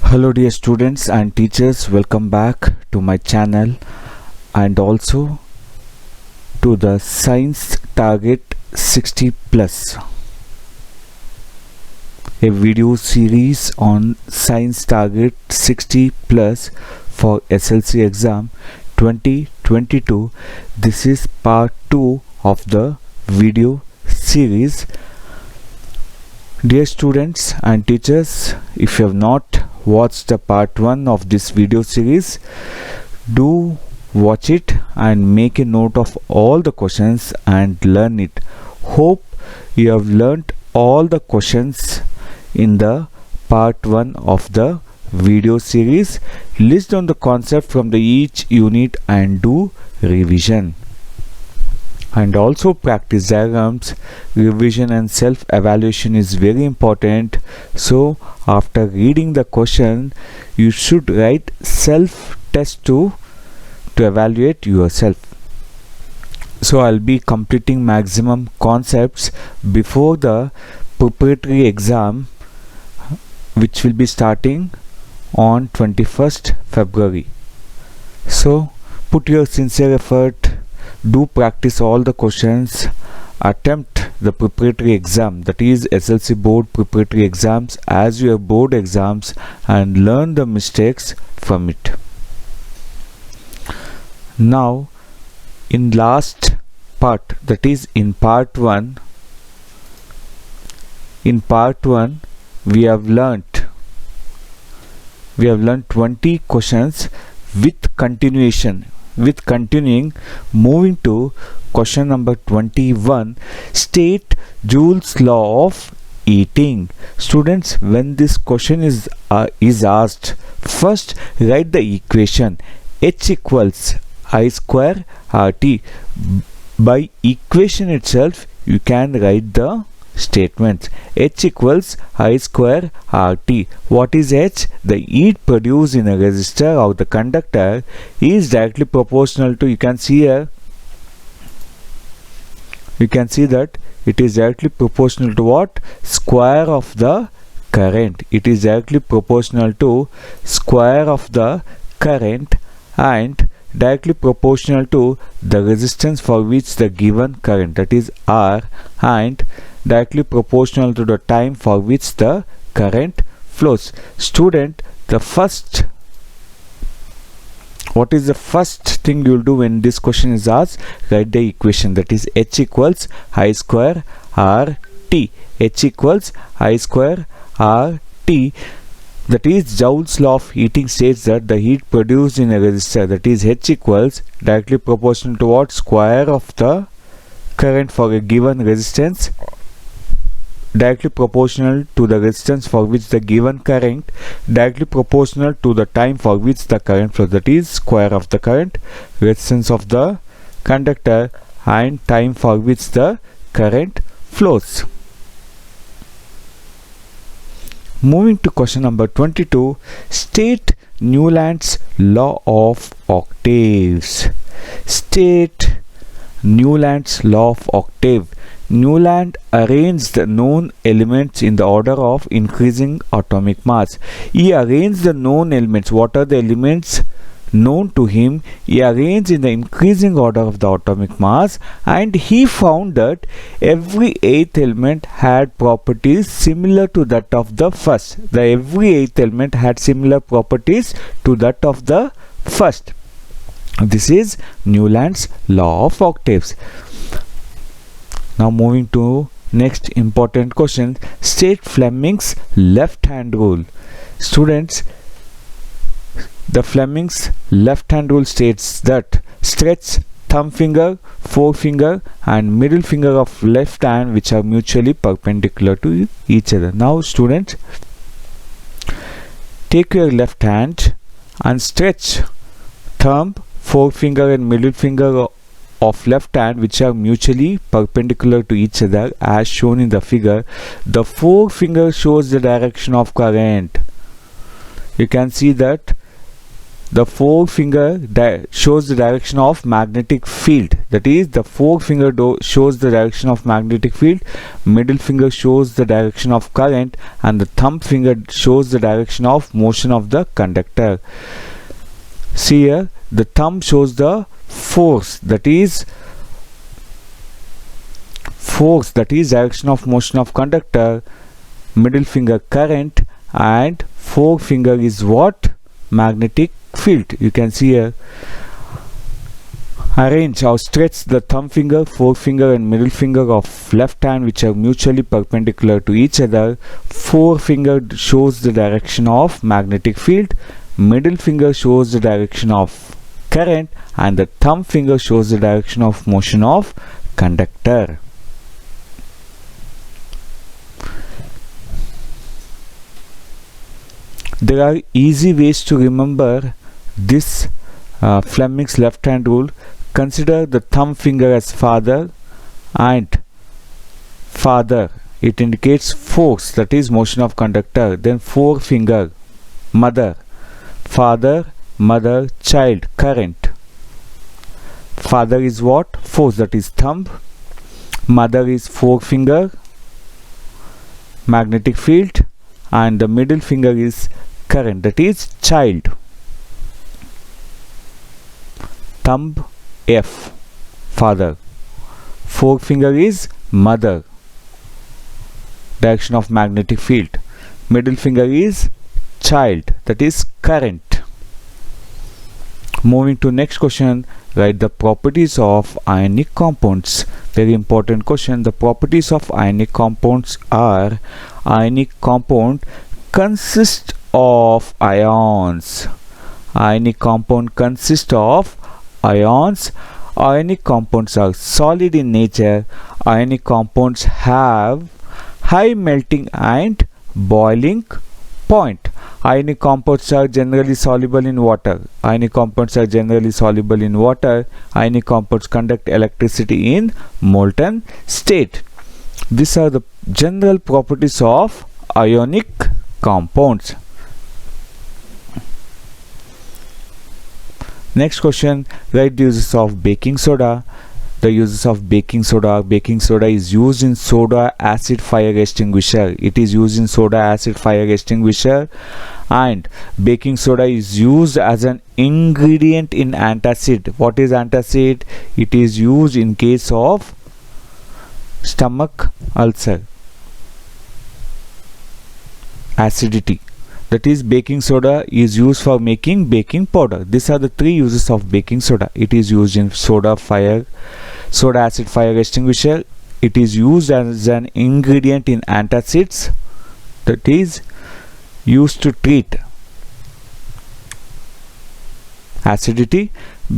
Hello dear students and teachers, welcome back to my channel and also to the Science Target 60 Plus, a video series on Science Target 60 Plus for SSLC exam 2022. This is part 2 of the video series. Dear students and teachers, if you have not watched the part 1 of this video series, do watch it and make a note of all the questions and learn it. Hope you have learnt all the questions in the part 1 of the video series. List down the concept from the each unit and do revision. And also practice diagrams. Revision and self-evaluation is very important. So after reading the question, you should write self-test to evaluate yourself. So I'll be completing maximum concepts before the preparatory exam, which will be starting on 21st February. So put your sincere effort. Do practice all the questions, attempt the preparatory exam, that is SSLC board preparatory exams as your board exams, and learn the mistakes from it. Now in last part, that is in part 1, we have learnt 20 questions with continuing. Moving to question number 21, state Joules Law of Heating. Students, when this question is asked, first write the equation H equals I square RT. By equation itself you can write the statements. H equals I square RT. What is H? The heat produced in a resistor or the conductor is directly proportional to, you can see here, you can see that it is directly proportional to what? Square of the current. It is directly proportional to square of the current and directly proportional to the resistance for which the given current, that is R, and directly proportional to the time for which the current flows. Student, what is the first thing you will do when this question is asked? Write the equation, that is H equals I square RT. H equals I square RT. That is Joules Law of Heating states that the heat produced in a resistor, that is H equals directly proportional to what? Square of the current for a given resistance, directly proportional to the resistance for which the given current, directly proportional to the time for which the current flows, that is square of the current, resistance of the conductor, and time for which the current flows. Moving to question number 22, state Newlands Law of Octaves. State Newlands Law of Octave. Newland arranged the known elements in the order of increasing atomic mass. He arranged the known elements. What are the elements known to him? He arranged in the increasing order of the atomic mass, and he found that every eighth element had properties similar to that of the first. Every eighth element had similar properties to that of the first. This is Newlands Law of Octaves. Now moving to next important question, state Fleming's left hand rule. Students, the Fleming's left hand rule states that stretch thumb finger, forefinger and middle finger of left hand which are mutually perpendicular to each other. Now students, take your left hand and stretch thumb, forefinger and middle finger of left hand which are mutually perpendicular to each other as shown in the figure. The forefinger shows the direction of current. You can see that The forefinger shows the direction of magnetic field. That is, the forefinger shows the direction of magnetic field, middle finger shows the direction of current, and the thumb finger shows the direction of motion of the conductor. See here, the thumb shows the force, that is direction of motion of conductor, middle finger current, and forefinger is what? Magnetic field. You can see here. Arrange or stretch the thumb finger, forefinger and middle finger of left hand which are mutually perpendicular to each other. Forefinger shows the direction of magnetic field, middle finger shows the direction of current, and the thumb finger shows the direction of motion of conductor. There are easy ways to remember this Fleming's left hand rule. Consider the thumb finger as father, and father, it indicates force, that is motion of conductor. Then forefinger, mother, father, mother, child, current. Father is what? Force, that is thumb. Mother is forefinger, magnetic field, and the middle finger is current, that is child. Thumb F, father. Forefinger is mother, direction of magnetic field. Middle finger is child, that is current. Moving to next question, write the properties of ionic compounds. Very important question. The properties of ionic compounds are: ionic compound consists of ions. Ionic compound consists of ions. Ionic compounds are solid in nature. Ionic compounds have high melting and boiling point. Ionic compounds are generally soluble in water. Ionic compounds are generally soluble in water. Ionic compounds conduct electricity in molten state. These are the general properties of ionic compounds. Next question, write the uses of baking soda. The uses of baking soda. Baking soda is used in soda acid fire extinguisher. It is used in soda acid fire extinguisher, and baking soda is used as an ingredient in antacid. What is antacid? It is used in case of stomach ulcer, acidity. That is, baking soda is used for making baking powder. These are the three uses of baking soda. It is used in soda acid fire extinguisher. It is used as an ingredient in antacids, that is used to treat acidity.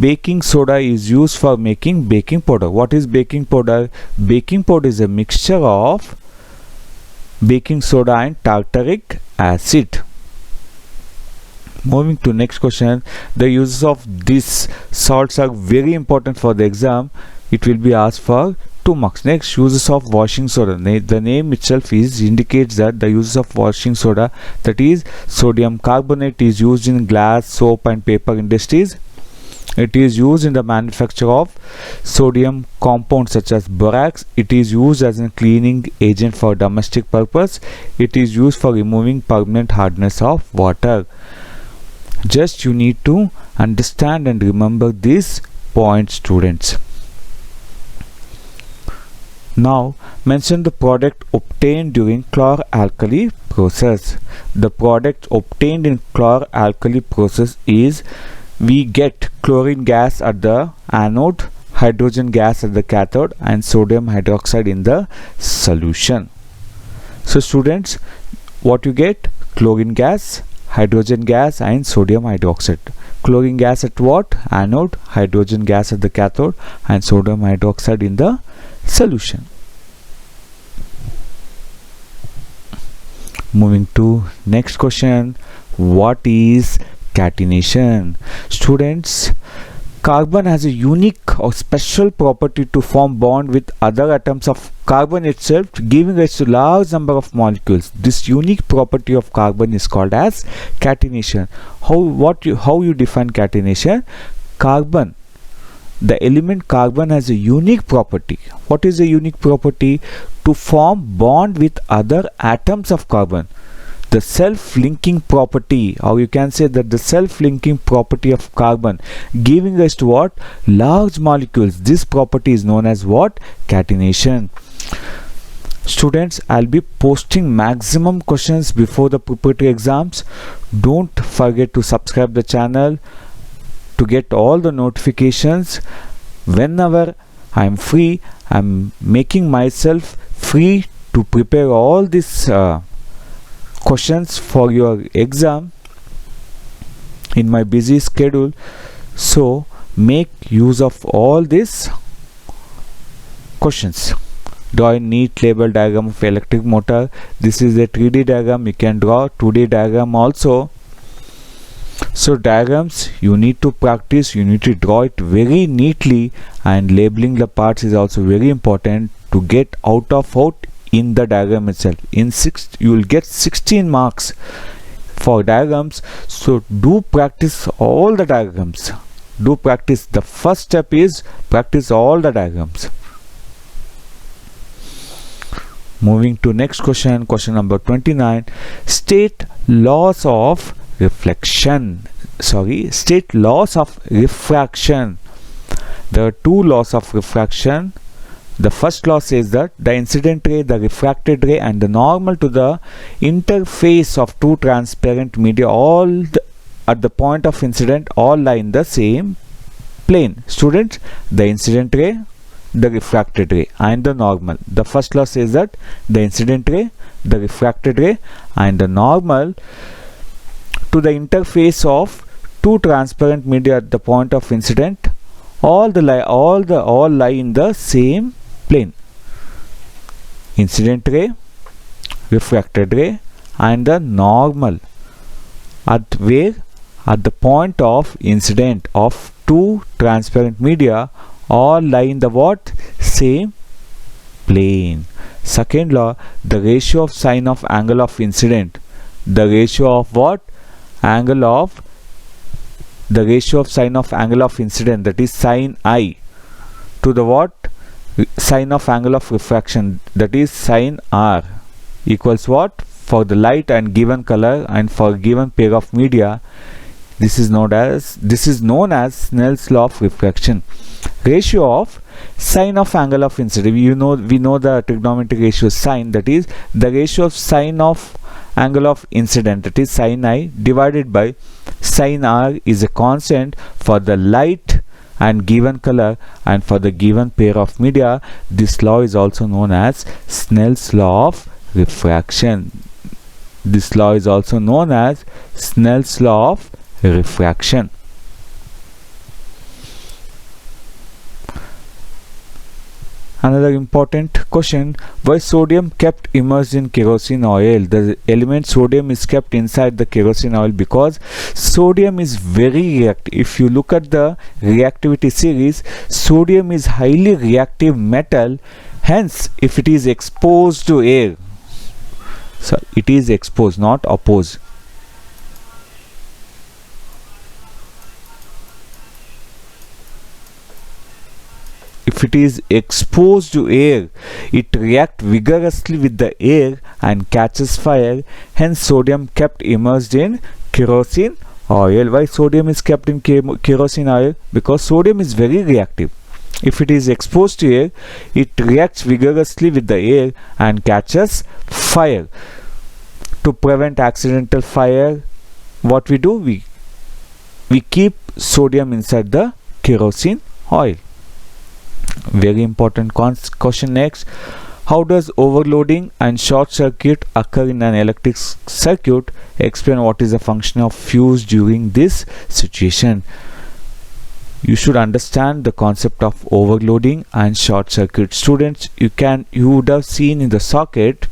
Baking soda is used for making baking powder. What is baking powder? Baking powder is a mixture of baking soda and tartaric acid. Moving to next question, the uses of these salts are very important for the exam. It will be asked for 2 marks. Next, uses of washing soda. The name itself indicates that the uses of washing soda, that is sodium carbonate, is used in glass, soap and paper industries. It is used in the manufacture of sodium compounds such as borax. It is used as a cleaning agent for domestic purpose. It is used for removing permanent hardness of water. Just you need to understand and remember these points, students. Now mention the product obtained during chlor-alkali process. The product obtained in chlor-alkali process is, we get chlorine gas at the anode, hydrogen gas at the cathode, and sodium hydroxide in the solution. So students, what you get? Chlorine gas, hydrogen gas and sodium hydroxide. Chlorine gas at what? Anode, hydrogen gas at the cathode, and sodium hydroxide in the solution. Moving to next question, what is catenation? Students, Carbon has a unique or special property to form bond with other atoms of carbon itself, giving rise to large number of molecules. This unique property of carbon is called as catenation. How you define catenation? Carbon, the element carbon has a unique property. What is a unique property? To form bond with other atoms of carbon. The self-linking property, or you can say that the self-linking property of carbon, giving us to what? Large molecules. This property is known as what? Catenation. Students, I'll be posting maximum questions before the preparatory exams. Don't forget to subscribe the channel to get all the notifications. Whenever I'm free, I'm making myself free to prepare all these questions for your exam in my busy schedule. So make use of all these questions. Draw a neat label diagram of electric motor. This is a 3D diagram. You can draw 2D diagram also. So diagrams you need to practice, you need to draw it very neatly, and labeling the parts is also very important to get out in the diagram itself. You will get 16 marks for diagrams. So do practice all the diagrams. Do practice. The first step is practice all the diagrams. Moving to next question, question number 29. State laws of reflection. State laws of refraction. There are two laws of refraction. The first law says that the incident ray, the refracted ray, and the normal to the interface of two transparent media at the point of incident all lie in the same plane. Students, the incident ray, the refracted ray, and the normal. The first law says that the incident ray, the refracted ray, and the normal to the interface of two transparent media at the point of incident all lie in the same plane. Incident ray, refracted ray, and the normal at the point of incident of two transparent media all lie in the what? Same plane. Second law, the ratio of sine of angle of incident. The ratio of what? The ratio of sine of angle of incident, that is sine I, to the what? Sine of angle of refraction, that is sine R, equals what? For the light and given color and for given pair of media, this is known as Snell's law of refraction. Ratio of sine of angle of incident. We know the trigonometric ratio sine, that is the ratio of sine of angle of incident, that is sine I, divided by sine R, is a constant for the light and given color and for the given pair of media. This law is also known as Snell's law of refraction. This law is also known as Snell's law of refraction. Another important question: why sodium kept immersed in kerosene oil? The element sodium is kept inside the kerosene oil because sodium is very reactive. If you look at the reactivity series, sodium is highly reactive metal. Hence, if it is exposed to air, so it is exposed, not opposed. If it is exposed to air, it reacts vigorously with the air and catches fire. Hence, sodium kept immersed in kerosene oil. Why sodium is kept in kerosene oil? Because sodium is very reactive. If it is exposed to air, it reacts vigorously with the air and catches fire. To prevent accidental fire, what we do? We keep sodium inside the kerosene oil. Very important question next. How does overloading and short circuit occur in an electric circuit? Explain what is the function of fuse during this situation. You should understand the concept of overloading and short circuit. Students, you would have seen in the socket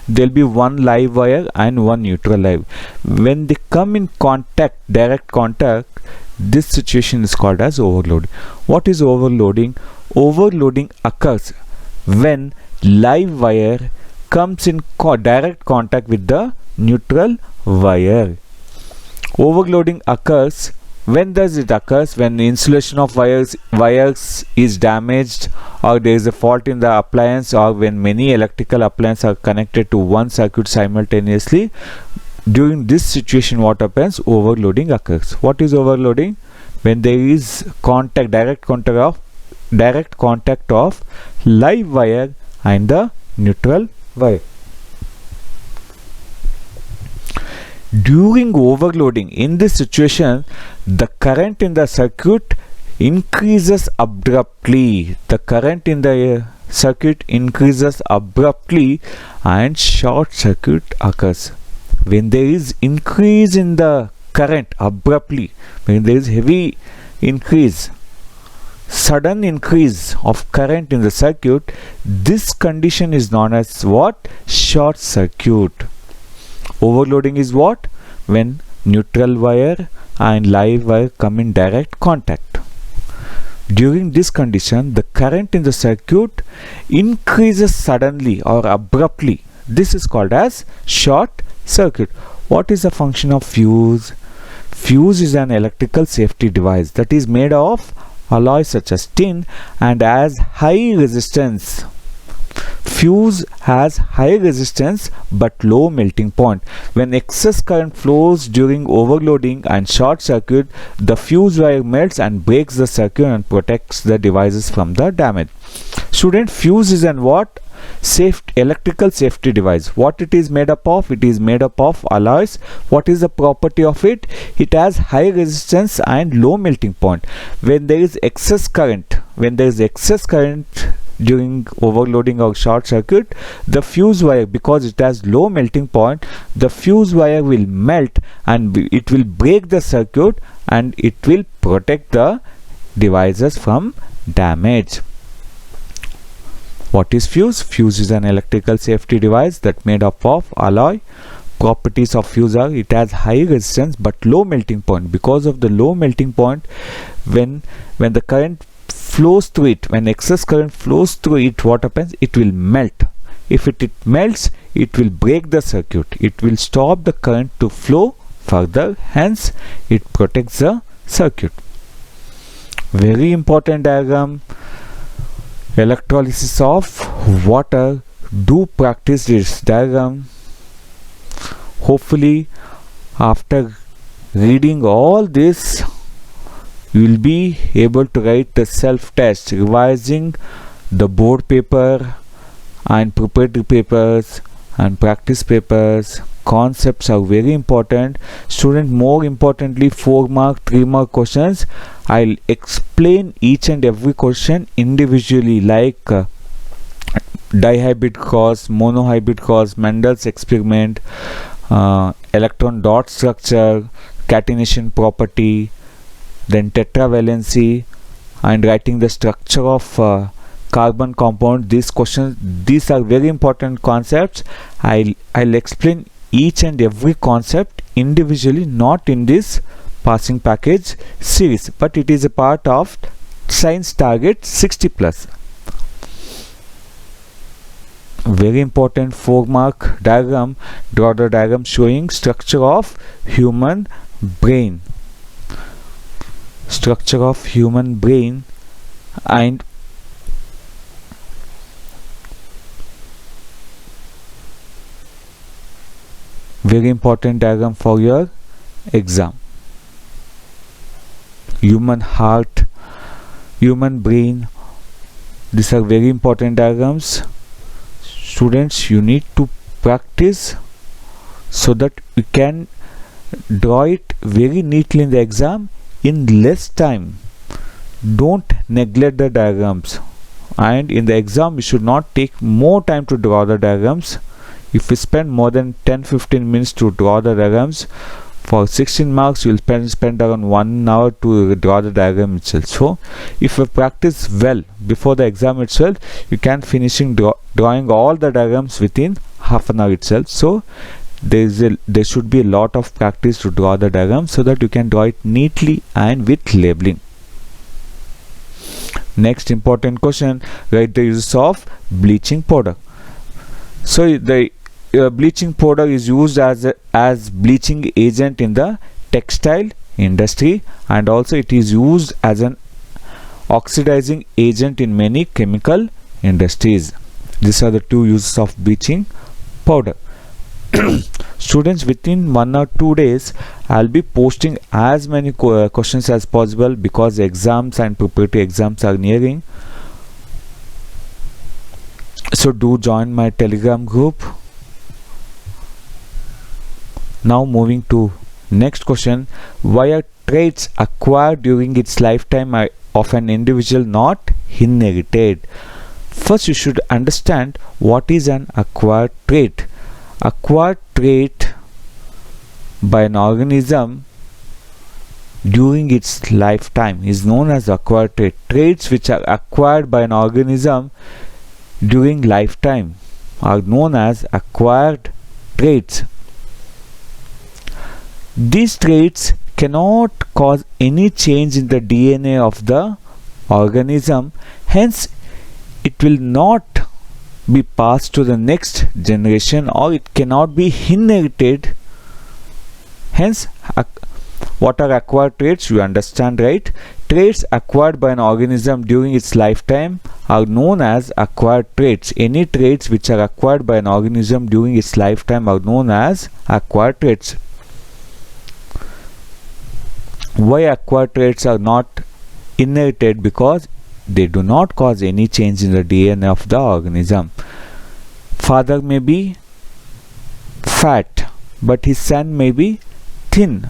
there'll be one live wire and one neutral wire. When they come in contact, direct contact, this situation is called as overloading. What is overloading? Overloading occurs when live wire comes in direct contact with the neutral wire. Overloading occurs, when does it occurs? When the insulation of wires is damaged, or there is a fault in the appliance, or when many electrical appliances are connected to one circuit simultaneously. During this situation, what happens? Overloading occurs. What is overloading? When there is direct contact of live wire and the neutral wire. During overloading, in this situation, the current in the circuit increases abruptly. The current in the circuit increases abruptly and short circuit occurs. When there is increase in the current abruptly, when there is heavy increase, sudden increase of current in the circuit, this condition is known as what? Short circuit. Overloading is what? When neutral wire and live wire come in direct contact. During this condition, the current in the circuit increases suddenly or abruptly. This is called as short circuit. What is the function of fuse? Fuse is an electrical safety device that is made of alloys such as tin and has high resistance. Fuse has high resistance but low melting point. When excess current flows during overloading and short circuit, the fuse wire melts and breaks the circuit and protects the devices from the damage. Student, fuse is an what? Electrical safety device. What it is made up of? It is made up of alloys. What is the property of it? It has high resistance and low melting point. When there is excess current, during overloading or short circuit, the fuse wire, because it has low melting point, the fuse wire will melt and it will break the circuit and it will protect the devices from damage. What is fuse? Fuse is an electrical safety device that made up of alloy. Properties of fuse are it has high resistance but low melting point. Because of the low melting point, when the current flows through it, when excess current flows through it, what happens? It will melt. If it melts, it will break the circuit. It will stop the current to flow further, hence it protects the circuit. Very important diagram. Electrolysis of water. Do practice this diagram. Hopefully after reading all this, you will be able to write the self-test, revising the board paper and preparatory papers and practice papers. Concepts are very important. Student, more importantly, 4 mark, 3 mark questions. I'll explain each and every question individually, like dihybrid cause, monohybrid cause, Mendel's experiment, electron dot structure, catenation property, then tetravalency, and writing the structure of carbon compound. These are very important concepts. I'll explain each and every concept individually, not in this passing package series, but it is a part of science target 60+. Very important 4 mark diagram. Draw the diagram showing structure of human brain. Structure of human brain and very important diagram for your exam. Human heart, human brain, these are very important diagrams. Students, you need to practice so that you can draw it very neatly in the exam in less time. Don't neglect the diagrams, and in the exam you should not take more time to draw the diagrams. If you spend more than 10-15 minutes to draw the diagrams, for 16 marks you will spend around 1 hour to draw the diagram itself. So if you practice well before the exam itself, you can finishing drawing all the diagrams within half an hour itself. So there should be a lot of practice to draw the diagram so that you can draw it neatly and with labeling. Next important question, write the uses of bleaching powder. So the bleaching powder is used as bleaching agent in the textile industry, and also it is used as an oxidizing agent in many chemical industries. These are the two uses of bleaching powder. Students, within 1 or 2 days I'll be posting as many questions as possible because exams and preparatory exams are nearing. So do join my Telegram group. Now moving to next question, why are traits acquired during its lifetime of an individual not inherited? First you should understand what is an acquired trait. Acquired trait by an organism during its lifetime is known as acquired trait. Traits which are acquired by an organism during lifetime are known as acquired traits. These traits cannot cause any change in the DNA of the organism, hence it will not be passed to the next generation, or it cannot be inherited. Hence, what are acquired traits? You understand, right? Traits acquired by an organism during its lifetime are known as acquired traits. Any traits which are acquired by an organism during its lifetime are known as acquired traits. Why acquired traits are not inherited? Because they do not cause any change in the DNA of the organism. Father may be fat, but his son may be thin.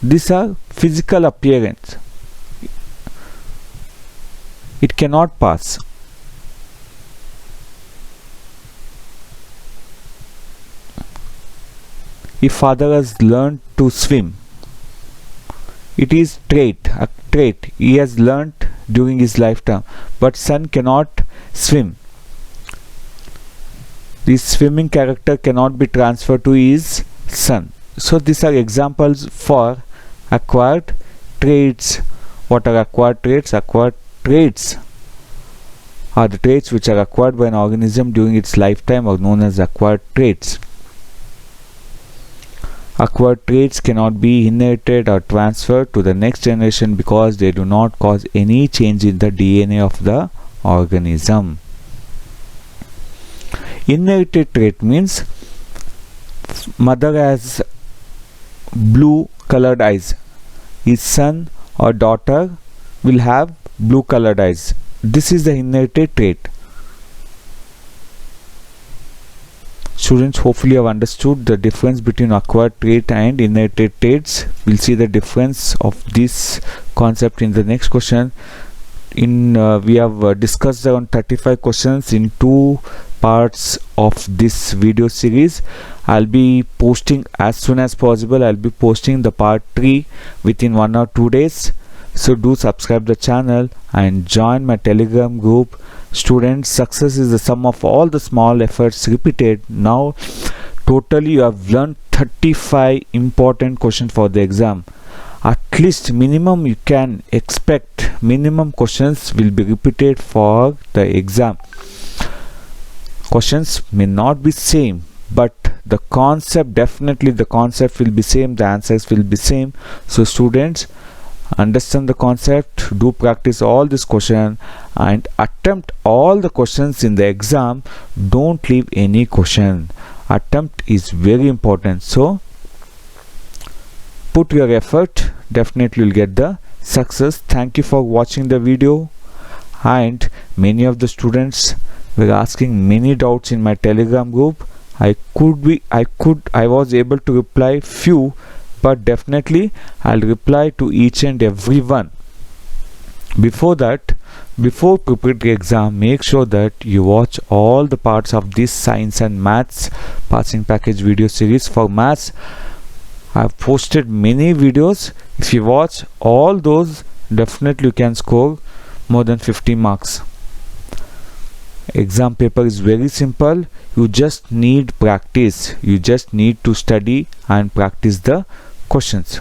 These are physical appearance. It cannot pass. If father has learned to swim, it is a trait he has learnt during his lifetime, but son cannot swim. This swimming character cannot be transferred to his son. So these are examples for acquired traits. What are acquired traits? Acquired traits are the traits which are acquired by an organism during its lifetime are known as acquired traits. Acquired traits cannot be inherited or transferred to the next generation because they do not cause any change in the DNA of the organism. Inherited trait means mother has blue colored eyes. His son or daughter will have blue colored eyes. This is the inherited trait. Students, hopefully you have understood the difference between acquired trait and inherited traits. We'll see the difference of this concept in the next question. We have discussed around 35 questions in 2 parts of this video series. I'll be posting as soon as possible. I'll be posting the part 3 within 1 or 2 days. So do subscribe the channel and join my Telegram group. Students, success is the sum of all the small efforts repeated. Now totally you have learned 35 important questions for the exam. At least minimum you can expect minimum questions will be repeated for the exam. Questions may not be same, but the concept, definitely the concept will be same, the answers will be same. So students, understand the concept, do practice all this question and attempt all the questions in the exam. Don't leave any question. Attempt is very important. So put your effort, definitely you'll get the success. Thank you for watching the video. And many of the students were asking many doubts in my Telegram group. I was able to reply few, but definitely I'll reply to each and every one. Before that, before preparatory exam, make sure that you watch all the parts of this science and maths passing package video series. For maths, I've posted many videos. If you watch all those, definitely you can score more than 50 marks. Exam paper is very simple. You just need practice. You just need to study and practice the questions.